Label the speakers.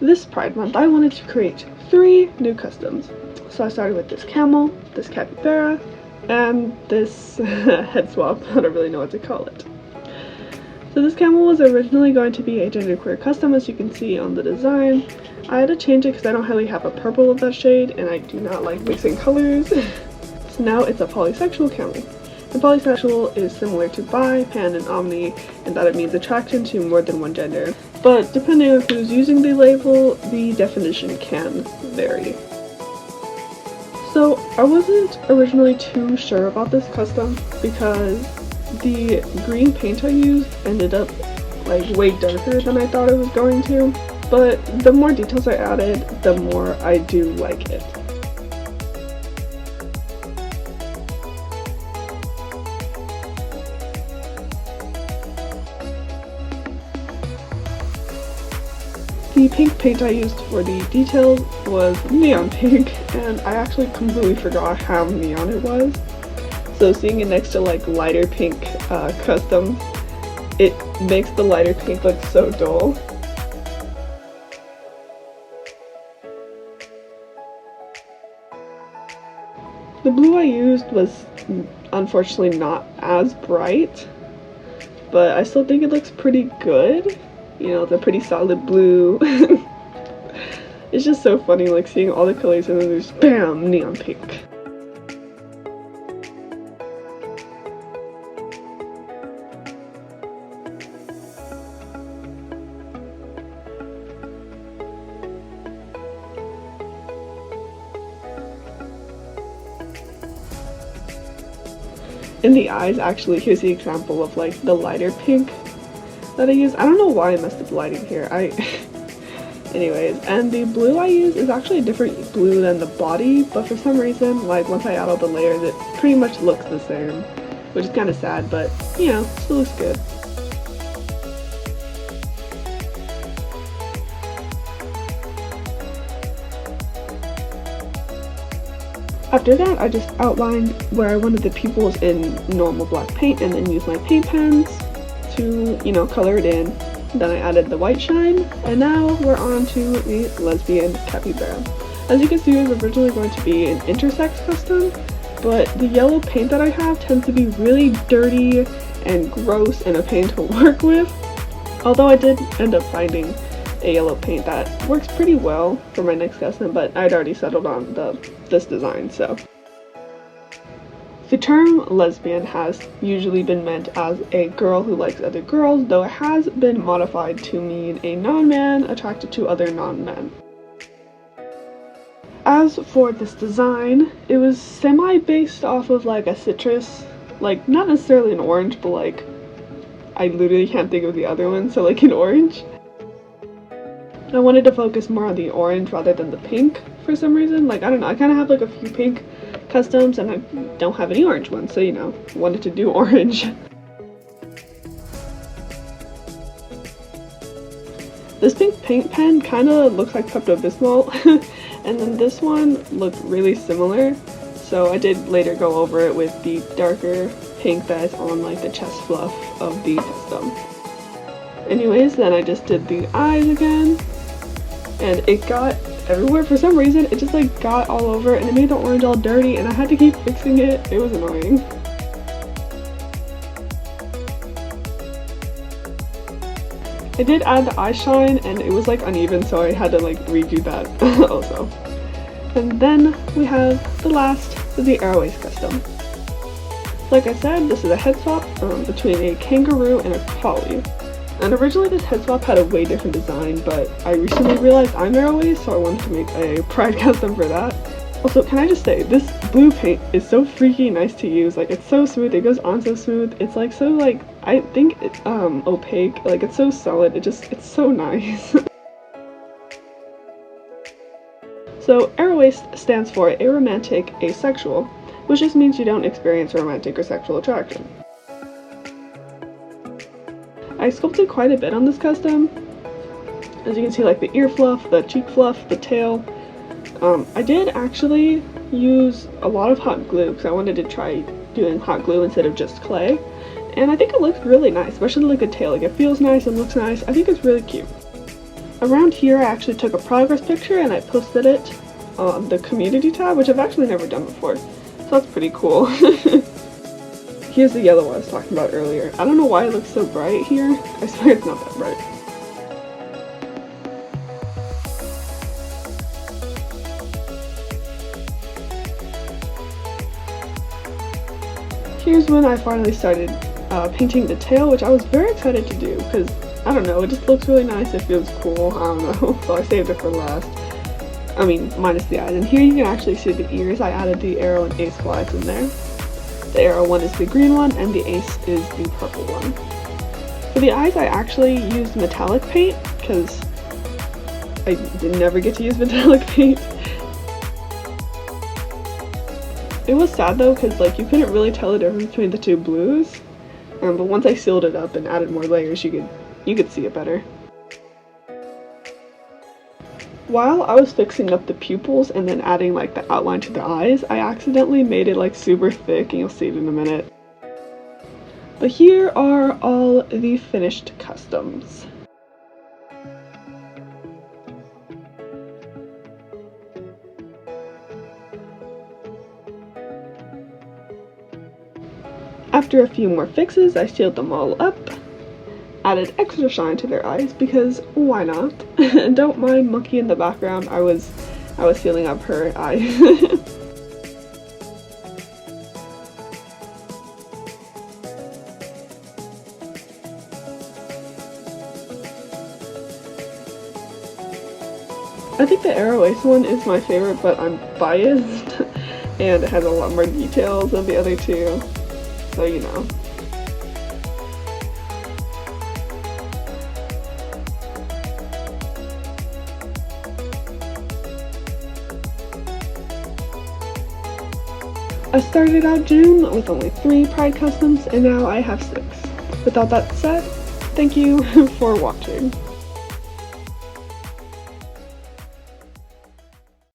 Speaker 1: this Pride Month, I wanted to create 3 new customs. So I started with this camel, this capybara, and this head swap. I don't really know what to call it. So this camel was originally going to be a genderqueer custom, as you can see on the design. I had to change it because I don't really have a purple of that shade, and I do not like mixing colors. So now it's a polysexual camel. And polysexual is similar to bi, pan, and omni, in that it means attraction to more than one gender. But depending on who's using the label, the definition can vary. So I wasn't originally too sure about this custom because the green paint I used ended up like way darker than I thought it was going to. But the more details I added, the more I do like it. The pink paint I used for the details was neon pink, and I actually completely forgot how neon it was. So seeing it next to like lighter pink customs, it makes the lighter pink look so dull. The blue I used was unfortunately not as bright, but I still think it looks pretty good. You know, it's a pretty solid blue. It's just so funny, like, seeing all the colors and then there's BAM! Neon pink. In the eyes, actually, here's the example of, like, the lighter pink that I use. I don't know why I messed up lighting here. Anyways, and the blue I use is actually a different blue than the body, but for some reason, like, once I add all the layers, it pretty much looks the same, which is kind of sad, but, you know, still looks good. After that, I just outlined where I wanted the pupils in normal black paint and then used my paint pens to, you know, color it in. Then I added the white shine, and now we're on to the lesbian capybara. As you can see, it was originally going to be an intersex custom, but the yellow paint that I have tends to be really dirty and gross and a pain to work with. Although I did end up finding a yellow paint that works pretty well for my next custom, but I'd already settled on this design, so. The term lesbian has usually been meant as a girl who likes other girls, though it has been modified to mean a non-man attracted to other non-men. As for this design, it was semi-based off of like a citrus, like not necessarily an orange, but like I literally can't think of the other one, so like an orange. I wanted to focus more on the orange rather than the pink for some reason. Like, I don't know, I kind of have like a few pink customs and I don't have any orange ones, so you know, wanted to do orange. This pink paint pen kind of looks like Pepto-Bismol, and then this one looked really similar, so I did later go over it with the darker pink that is on like the chest fluff of the custom. Anyways, then I just did the eyes again, and it got everywhere for some reason. It just like got all over and it made the orange all dirty, and I had to keep fixing it. It was annoying. I did add the eye shine and it was like uneven, so I had to like redo that also. And then we have the last, the Aroace custom. Like I said, this is a head swap between a kangaroo and a collie. And originally this head swap had a way different design, but I recently realized I'm Aroace, so I wanted to make a pride custom for that. Also, can I just say, this blue paint is so freaky nice to use. Like, it's so smooth, it goes on so smooth. It's like so like, I think it's opaque, like it's so solid, it's so nice. So Aroace stands for aromantic asexual, which just means you don't experience romantic or sexual attraction. I sculpted quite a bit on this custom. As you can see, like the ear fluff, the cheek fluff, the tail. I did actually use a lot of hot glue because I wanted to try doing hot glue instead of just clay. And I think it looks really nice, especially like a tail. Like, it feels nice and looks nice. I think it's really cute. Around here I actually took a progress picture and I posted it on the community tab, which I've actually never done before, so that's pretty cool. Here's the yellow one I was talking about earlier. I don't know why it looks so bright here. I swear it's not that bright. Here's when I finally started painting the tail, which I was very excited to do because, I don't know, it just looks really nice, it feels cool, I don't know, so I saved it for last. I mean, minus the eyes. And here you can actually see the ears. I added the arrow and ace flags in there. The arrow one is the green one and the ace is the purple one. For the eyes I actually used metallic paint because I never get to use metallic paint. It was sad though because like you couldn't really tell the difference between the two blues, but once I sealed it up and added more layers you could see it better. While I was fixing up the pupils and then adding like the outline to the eyes, I accidentally made it like super thick and you'll see it in a minute. But here are all the finished customs. After a few more fixes, I sealed them all up, added extra shine to their eyes because why not? Don't mind Monkey in the background, I was sealing up her eyes. I think the Aroace one is my favorite, but I'm biased and it has a lot more details than the other two, so you know. I started out June with only 3 Pride customs and now I have 6. With all that said, thank you for watching.